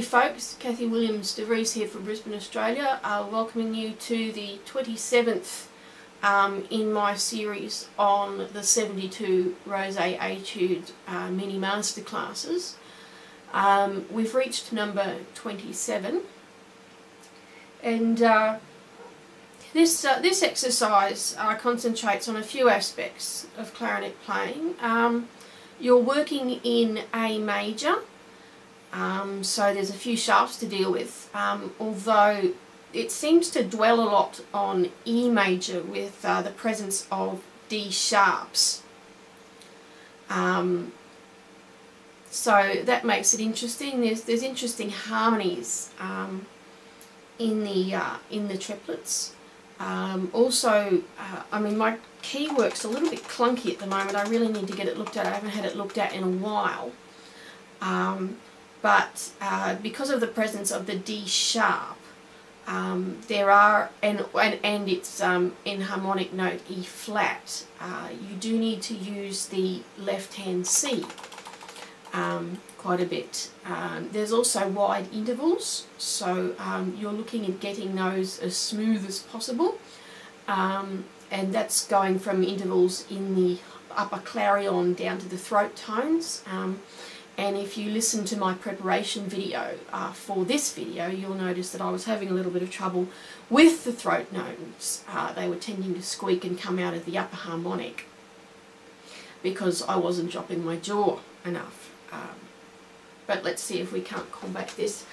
folks, Kathy Williams-Devries here from Brisbane, Australia, welcoming you to the 27th in my series on the 72 Rosé Etude mini masterclasses. We've reached number 27, and this exercise concentrates on a few aspects of clarinet playing. You're working in A major. So there's a few sharps to deal with, although it seems to dwell a lot on E major with the presence of D sharps. So that makes it interesting. There's interesting harmonies in the triplets. Also, I mean, my key work's a little bit clunky at the moment. I really need to get it looked at. I haven't had it looked at in a while. But because of the presence of the D sharp, there are, and its enharmonic note E flat, you do need to use the left hand C quite a bit. There's also wide intervals, so you're looking at getting those as smooth as possible, and that's going from intervals in the upper clarion down to the throat tones. And if you listen to my preparation video for this video, you'll notice that I was having a little bit of trouble with the throat notes. They were tending to squeak and come out of the upper harmonic because I wasn't dropping my jaw enough. But let's see if we can't combat this.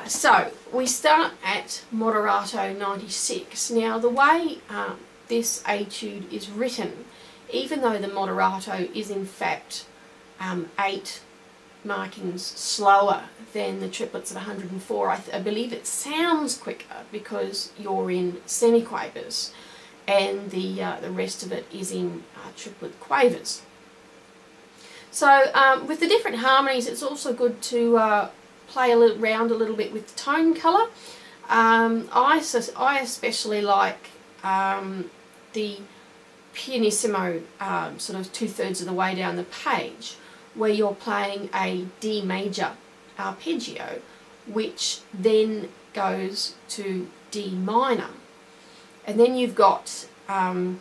So we start at moderato 96. Now the way this etude is written, even though the moderato is in fact 8 markings slower than the triplets at 104. I believe it sounds quicker because you're in semiquavers, and the rest of it is in triplet quavers. So with the different harmonies, it's also good to play around a little bit with the tone colour. I especially like the pianissimo sort of 2/3 of the way down the page, where you're playing a D major arpeggio, which then goes to D minor, and then you've got a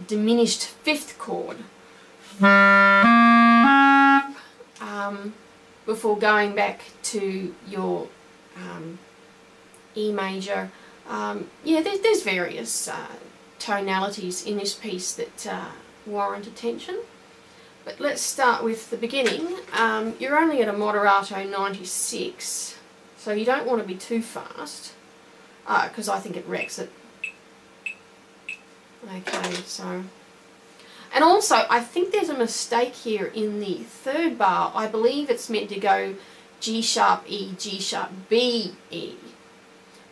diminished fifth chord before going back to your E major. Yeah, there's various tonalities in this piece that warrant attention, but let's start with the beginning. You're only at a moderato 96, so you don't want to be too fast, because I think it wrecks it. Okay, so, and also I think there's a mistake here in the third bar. I believe it's meant to go G sharp E, G sharp B, E,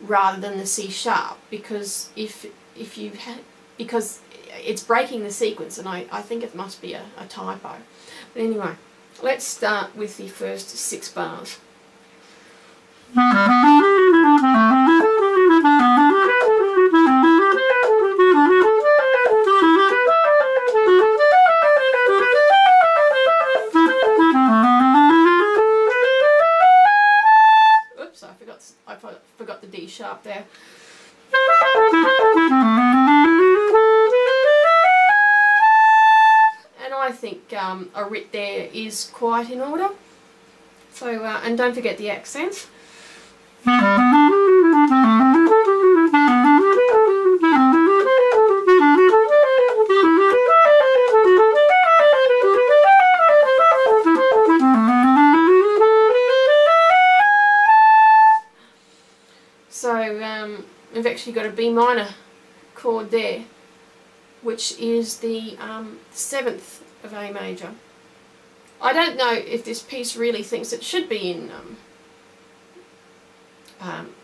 rather than the C sharp, because because it's breaking the sequence, and I think it must be a typo. But anyway, let's start with the first 6 bars. I forgot the D sharp there. And I think a writ there is quite in order. So, and don't forget the accent. So we've actually got a B minor chord there, which is the 7th of A major. I don't know if this piece really thinks it should be in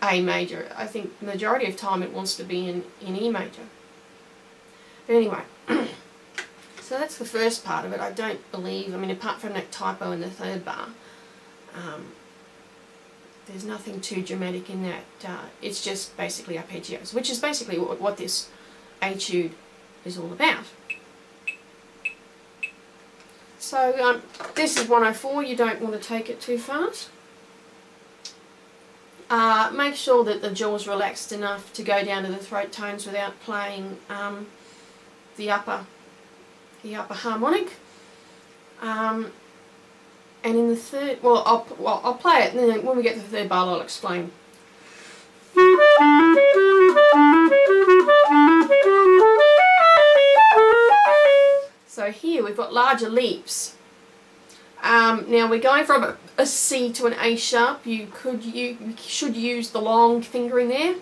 A major. I think the majority of time it wants to be in E major. But anyway, so that's the first part of it. I don't believe, I mean, apart from that typo in the third bar, there's nothing too dramatic in that. It's just basically arpeggios, which is basically what this etude is all about. So this is 104, you don't want to take it too fast. Make sure that the jaw's relaxed enough to go down to the throat tones without playing the upper harmonic. And in the third, well, I'll play it, and then when we get to the third bar, I'll explain. So here we've got larger leaps. Now we're going from a C to an A sharp. You should use the long fingering there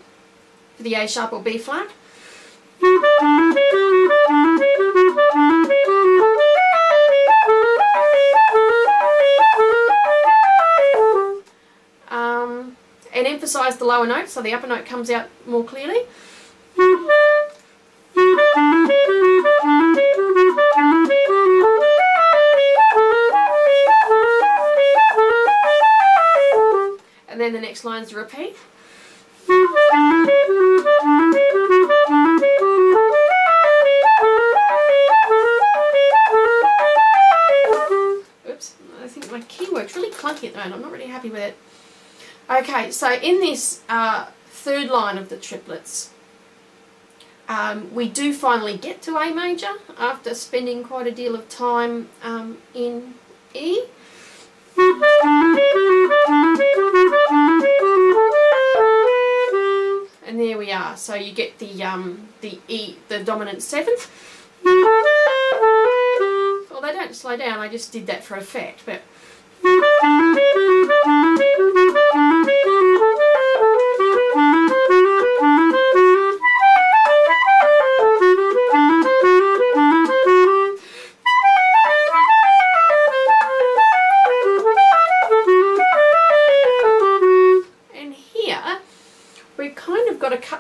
for the A sharp or B flat. And emphasize the lower note so the upper note comes out more clearly. And then the next line's a repeat. Oops, I think my key works really clunky at the moment. I'm not really happy with it. Okay, so in this third line of the triplets, we do finally get to A major after spending quite a deal of time in E. And there we are. So you get the E, the dominant seventh. Well, they don't slow down. I just did that for effect, but.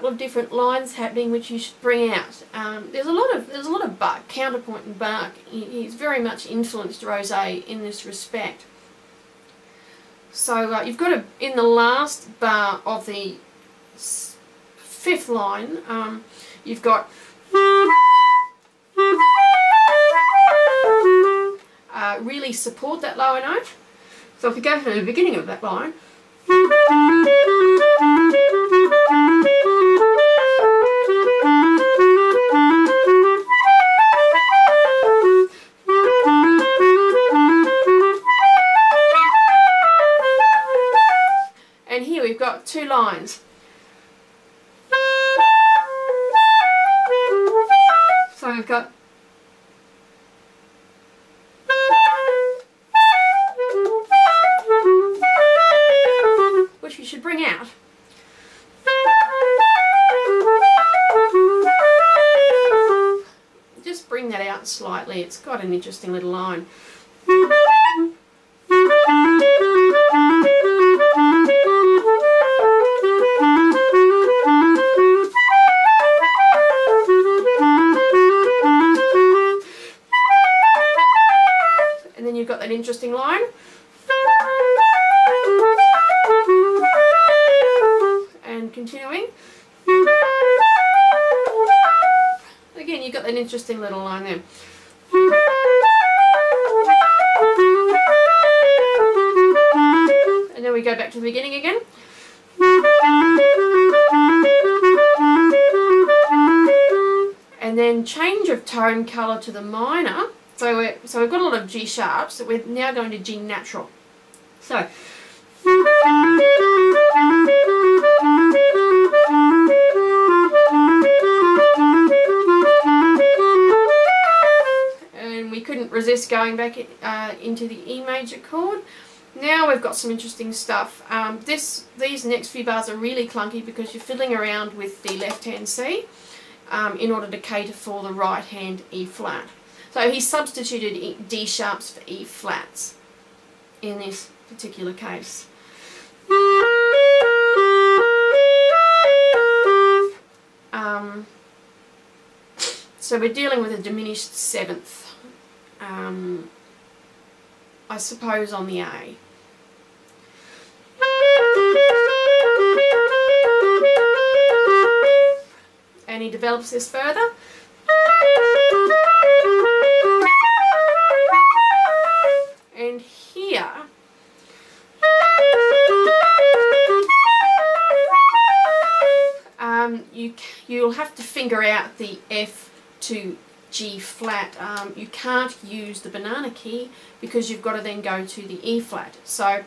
Of different lines happening which you should bring out. There's a lot of bark, counterpoint and bark. He's very much influenced Rosé in this respect. So you've got in the last bar of the fifth line, you've got really support that lower note. So if you go to the beginning of that line, and here we've got two lines. So we've got which we should bring out. Just bring that out slightly. It's got an interesting little line. And then you've got that interesting line. And continuing. Again, you've got that interesting little line there. And then we go back to the beginning again. And then change of tone colour to the minor. So we've got a lot of G sharps, so we're now going to G natural. So and we couldn't resist going back into the E major chord. Now we've got some interesting stuff. These next few bars are really clunky because you're fiddling around with the left hand C in order to cater for the right hand E flat. So he substituted D sharps for E flats in this particular case. So we're dealing with a diminished seventh, I suppose, on the A. And he develops this further. you'll have to figure out the F to G flat. You can't use the banana key because you've got to then go to the E flat. So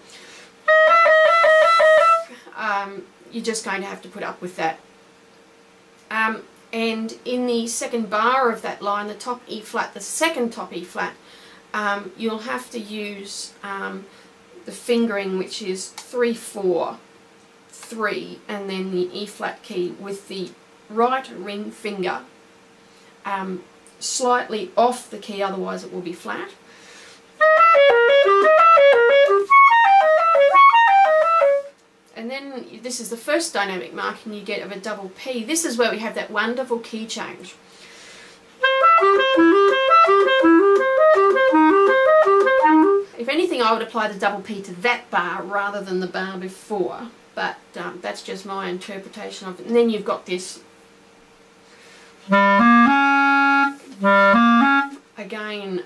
you're just going to have to put up with that. And in the second bar of that line, the top E flat, the second top E flat, you'll have to use the fingering, which is 3, 4, 3, and then the E flat key with the right ring finger slightly off the key, otherwise it will be flat. And then this is the first dynamic marking you get of a double P. This is where we have that wonderful key change. If anything, I would apply the double P to that bar rather than the bar before, but that's just my interpretation of it. And then you've got this, again,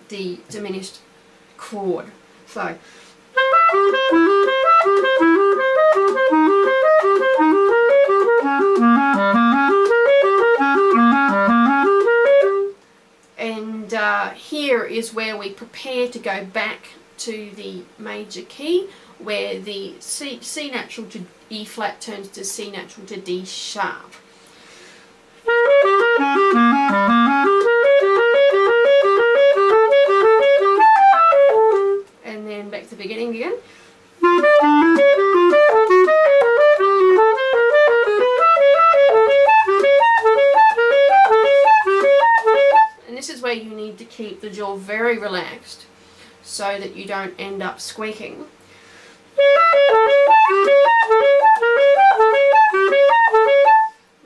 the diminished chord. So and here is where we prepare to go back to the major key, where the C natural to E flat turns to C natural to D sharp. And then back to the beginning again. And this is where you need to keep the jaw very relaxed so that you don't end up squeaking.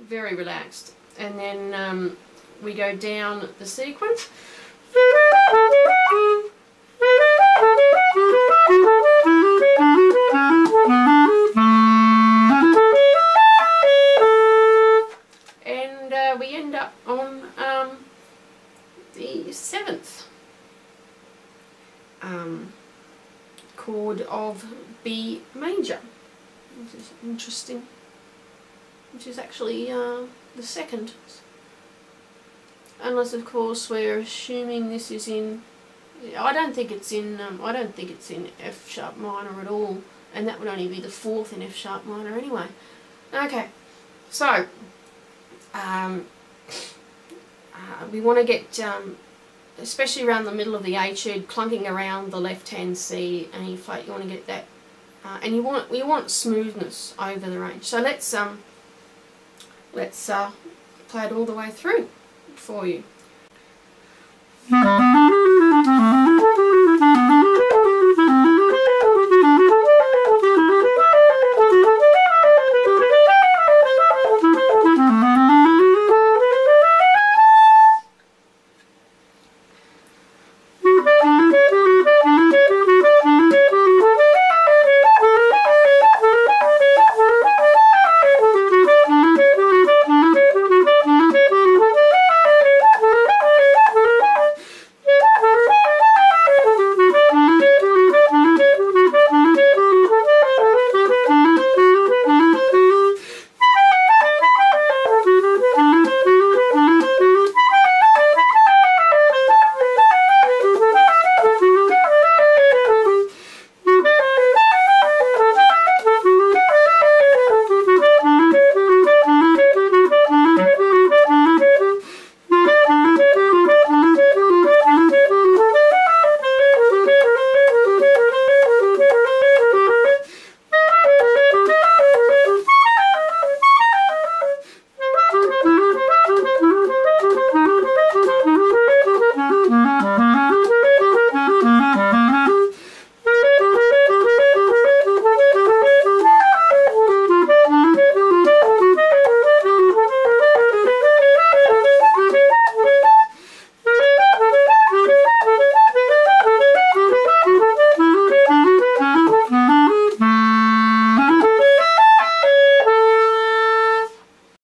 Very relaxed. And then we go down the sequence. And we end up on the 7th chord of B major, which is interesting, which is actually the second, unless of course we're assuming this is in, I don't think it's in F sharp minor at all, and that would only be the 4th in F sharp minor anyway. Okay, so we want to get, especially around the middle of the etude, clunking around the left hand C and E flat, you want to get that, and we want smoothness over the range. So let's play it all the way through for you.